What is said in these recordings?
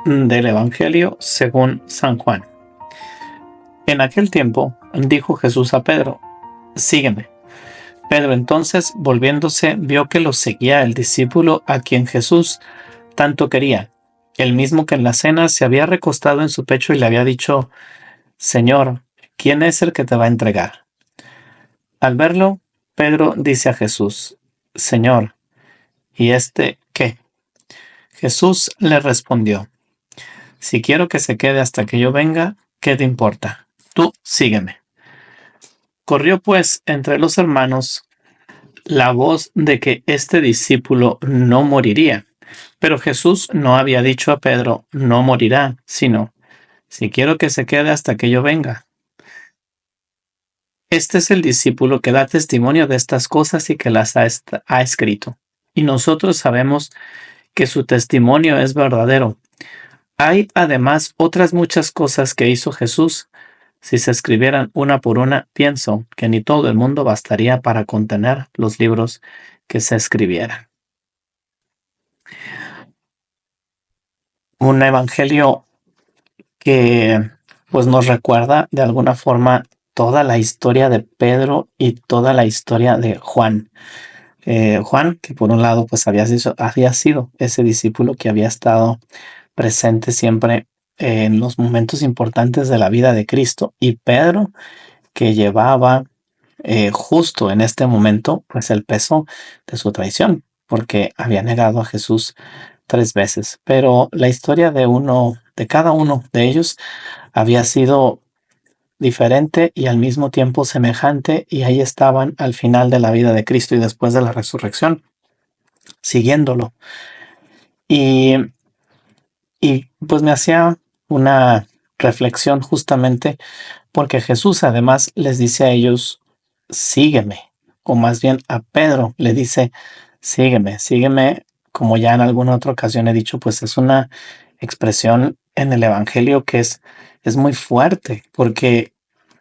Del Evangelio según San Juan. En aquel tiempo dijo Jesús a Pedro: Sígueme. Pedro entonces, volviéndose, vio que lo seguía el discípulo a quien Jesús tanto quería, el mismo que en la cena se había recostado en su pecho y le había dicho: Señor, ¿quién es el que te va a entregar? Al verlo, Pedro dice a Jesús: Señor, ¿y este qué? Jesús le respondió: Si quiero que se quede hasta que yo venga, ¿qué te importa? Tú sígueme. Corrió pues entre los hermanos la voz de que este discípulo no moriría. Pero Jesús no había dicho a Pedro: no morirá, sino: si quiero que se quede hasta que yo venga. Este es el discípulo que da testimonio de estas cosas y que las ha escrito. Y nosotros sabemos que su testimonio es verdadero. Hay además otras muchas cosas que hizo Jesús. Si se escribieran una por una, pienso que ni todo el mundo bastaría para contener los libros que se escribieran. Un evangelio que pues nos recuerda de alguna forma toda la historia de Pedro y toda la historia de Juan. Juan, que por un lado pues había sido ese discípulo que había estado presente siempre en los momentos importantes de la vida de Cristo, y Pedro, que llevaba justo en este momento pues el peso de su traición, porque había negado a Jesús 3 veces. Pero la historia de cada uno de ellos había sido diferente y al mismo tiempo semejante, y ahí estaban al final de la vida de Cristo y después de la resurrección, siguiéndolo. Y, y pues me hacía una reflexión justamente porque Jesús además les dice a ellos: sígueme, o más bien a Pedro le dice: sígueme, sígueme. Como ya en alguna otra ocasión he dicho, pues es una expresión en el Evangelio que es muy fuerte, porque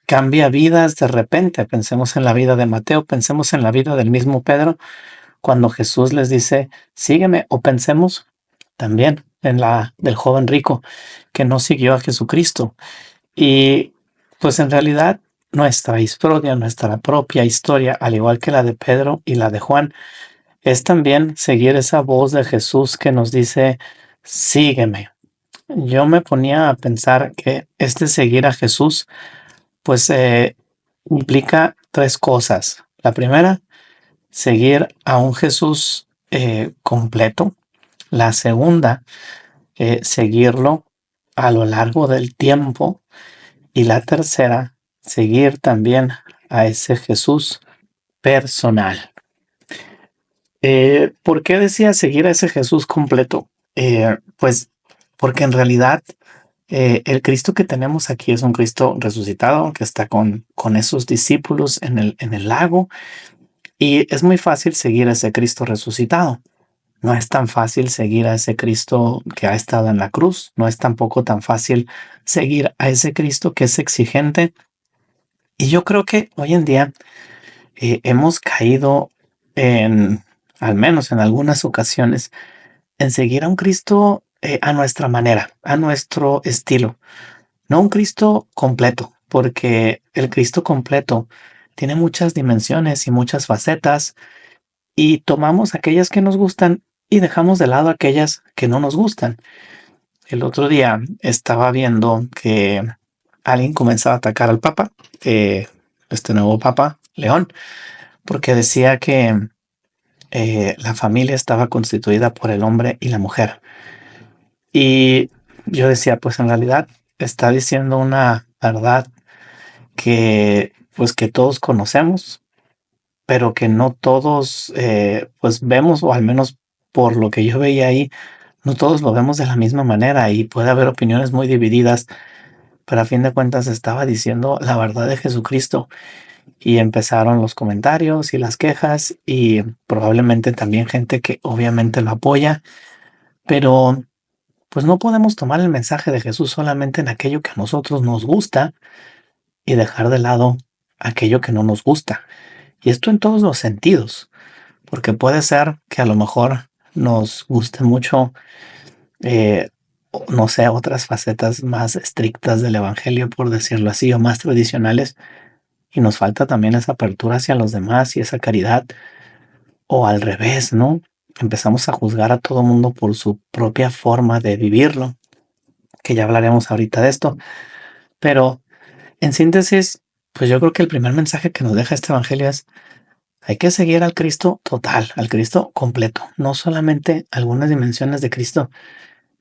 cambia vidas de repente. Pensemos en la vida de Mateo, pensemos en la vida del mismo Pedro, cuando Jesús les dice: sígueme, o pensemos también en la del joven rico que no siguió a Jesucristo. Y pues en realidad nuestra historia, nuestra propia historia, al igual que la de Pedro y la de Juan, es también seguir esa voz de Jesús que nos dice: sígueme. Yo me ponía a pensar que este seguir a Jesús pues implica 3 cosas. La primera, seguir a un Jesús completo. La segunda, seguirlo a lo largo del tiempo. Y la tercera, seguir también a ese Jesús personal. ¿Por qué decía seguir a ese Jesús completo? Pues porque en realidad el Cristo que tenemos aquí es un Cristo resucitado que está con esos discípulos en el lago, y es muy fácil seguir a ese Cristo resucitado. No es tan fácil seguir a ese Cristo que ha estado en la cruz. No es tampoco tan fácil seguir a ese Cristo que es exigente. Y yo creo que hoy en día hemos caído al menos en algunas ocasiones, en seguir a un Cristo a nuestra manera, a nuestro estilo. No un Cristo completo, porque el Cristo completo tiene muchas dimensiones y muchas facetas, y tomamos aquellas que nos gustan y dejamos de lado aquellas que no nos gustan. El otro día estaba viendo que alguien comenzaba a atacar al Papa, este nuevo Papa, León, porque decía que la familia estaba constituida por el hombre y la mujer. Y yo decía, pues en realidad está diciendo una verdad que pues que todos conocemos, pero que no todos pues vemos, o al menos por lo que yo veía ahí, no todos lo vemos de la misma manera, y puede haber opiniones muy divididas, pero a fin de cuentas estaba diciendo la verdad de Jesucristo. Y empezaron los comentarios y las quejas, y probablemente también gente que obviamente lo apoya, pero pues no podemos tomar el mensaje de Jesús solamente en aquello que a nosotros nos gusta y dejar de lado aquello que no nos gusta. Y esto en todos los sentidos, porque puede ser que a lo mejor nos guste mucho eh, no sé, otras facetas más estrictas del evangelio, por decirlo así, o más tradicionales, y nos falta también esa apertura hacia los demás y esa caridad, o al revés, ¿no? Empezamos a juzgar a todo mundo por su propia forma de vivirlo, que ya hablaremos ahorita de esto, pero en síntesis, pues yo creo que el primer mensaje que nos deja este evangelio es: hay que seguir al Cristo total, al Cristo completo, no solamente algunas dimensiones de Cristo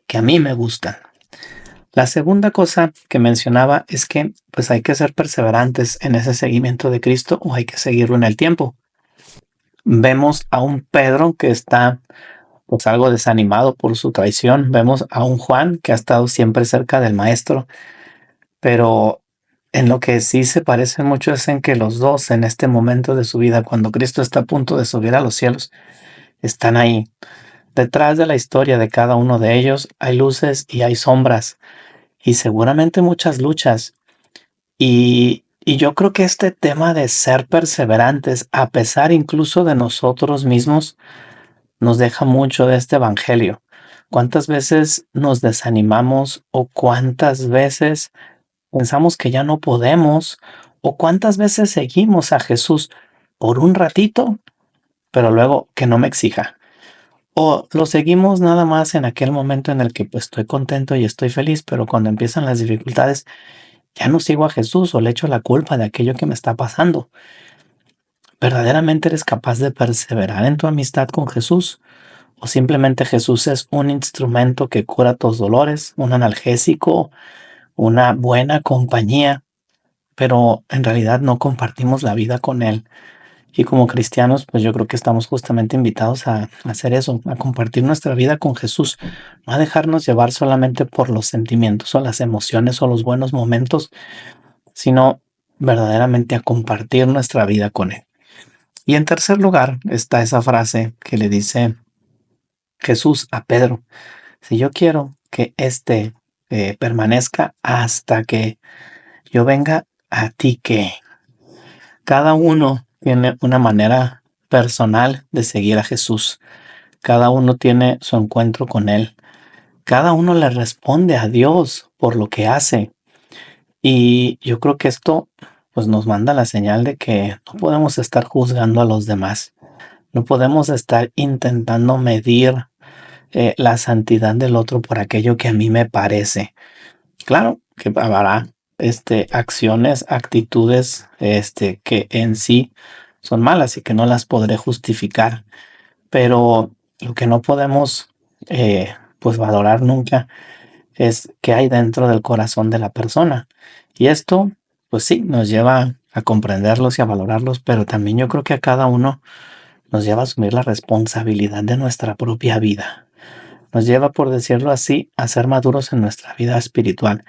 que a mí me gustan. La segunda cosa que mencionaba es que pues hay que ser perseverantes en ese seguimiento de Cristo, o hay que seguirlo en el tiempo. Vemos a un Pedro que está pues algo desanimado por su traición. Vemos a un Juan que ha estado siempre cerca del maestro, pero en lo que sí se parecen mucho es en que los dos en este momento de su vida, cuando Cristo está a punto de subir a los cielos, están ahí. Detrás de la historia de cada uno de ellos hay luces y hay sombras, y seguramente muchas luchas. Y yo creo que este tema de ser perseverantes, a pesar incluso de nosotros mismos, nos deja mucho de este evangelio. ¿Cuántas veces nos desanimamos, o cuántas veces pensamos que ya no podemos, o cuántas veces seguimos a Jesús por un ratito, pero luego que no me exija? O lo seguimos nada más en aquel momento en el que pues estoy contento y estoy feliz, pero cuando empiezan las dificultades ya no sigo a Jesús o le echo la culpa de aquello que me está pasando. ¿Verdaderamente eres capaz de perseverar en tu amistad con Jesús? ¿O simplemente Jesús es un instrumento que cura tus dolores, un analgésico, una buena compañía, pero en realidad no compartimos la vida con Él? Y como cristianos, pues yo creo que estamos justamente invitados a hacer eso, a compartir nuestra vida con Jesús, no a dejarnos llevar solamente por los sentimientos o las emociones o los buenos momentos, sino verdaderamente a compartir nuestra vida con Él. Y en tercer lugar está esa frase que le dice Jesús a Pedro: si yo quiero que permanezca hasta que yo venga, ¿a ti qué? Cada uno tiene una manera personal de seguir a Jesús. Cada uno tiene su encuentro con Él. Cada uno le responde a Dios por lo que hace. Y yo creo que esto pues nos manda la señal de que no podemos estar juzgando a los demás. No podemos estar intentando medir la santidad del otro por aquello que a mí me parece. Claro que habrá acciones, actitudes que en sí son malas y que no las podré justificar, pero lo que no podemos pues valorar nunca es qué hay dentro del corazón de la persona. Y esto pues sí nos lleva a comprenderlos y a valorarlos, pero también yo creo que a cada uno nos lleva a asumir la responsabilidad de nuestra propia vida. Nos lleva, por decirlo así, a ser maduros en nuestra vida espiritual,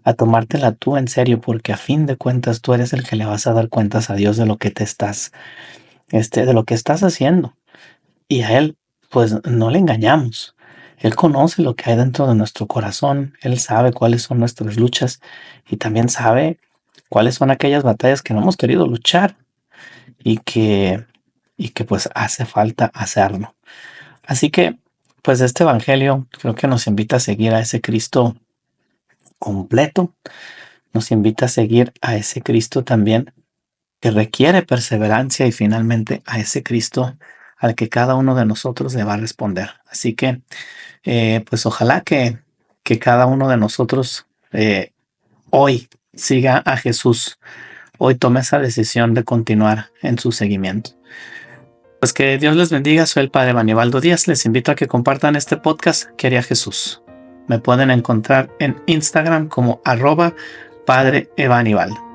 a tomártela tú en serio, porque a fin de cuentas tú eres el que le vas a dar cuentas a Dios de lo que te estás, de lo que estás haciendo. Y a Él, pues no le engañamos. Él conoce lo que hay dentro de nuestro corazón. Él sabe cuáles son nuestras luchas, y también sabe cuáles son aquellas batallas que no hemos querido luchar y que pues hace falta hacerlo. Así que, pues este evangelio creo que nos invita a seguir a ese Cristo completo, nos invita a seguir a ese Cristo también que requiere perseverancia, y finalmente a ese Cristo al que cada uno de nosotros le va a responder. Así que, pues ojalá que cada uno de nosotros hoy siga a Jesús, hoy tome esa decisión de continuar en su seguimiento. Pues que Dios les bendiga. Soy el Padre Manibaldo Díaz. Les invito a que compartan este podcast que haría Jesús. Me pueden encontrar en Instagram como @Padre Evanibaldo.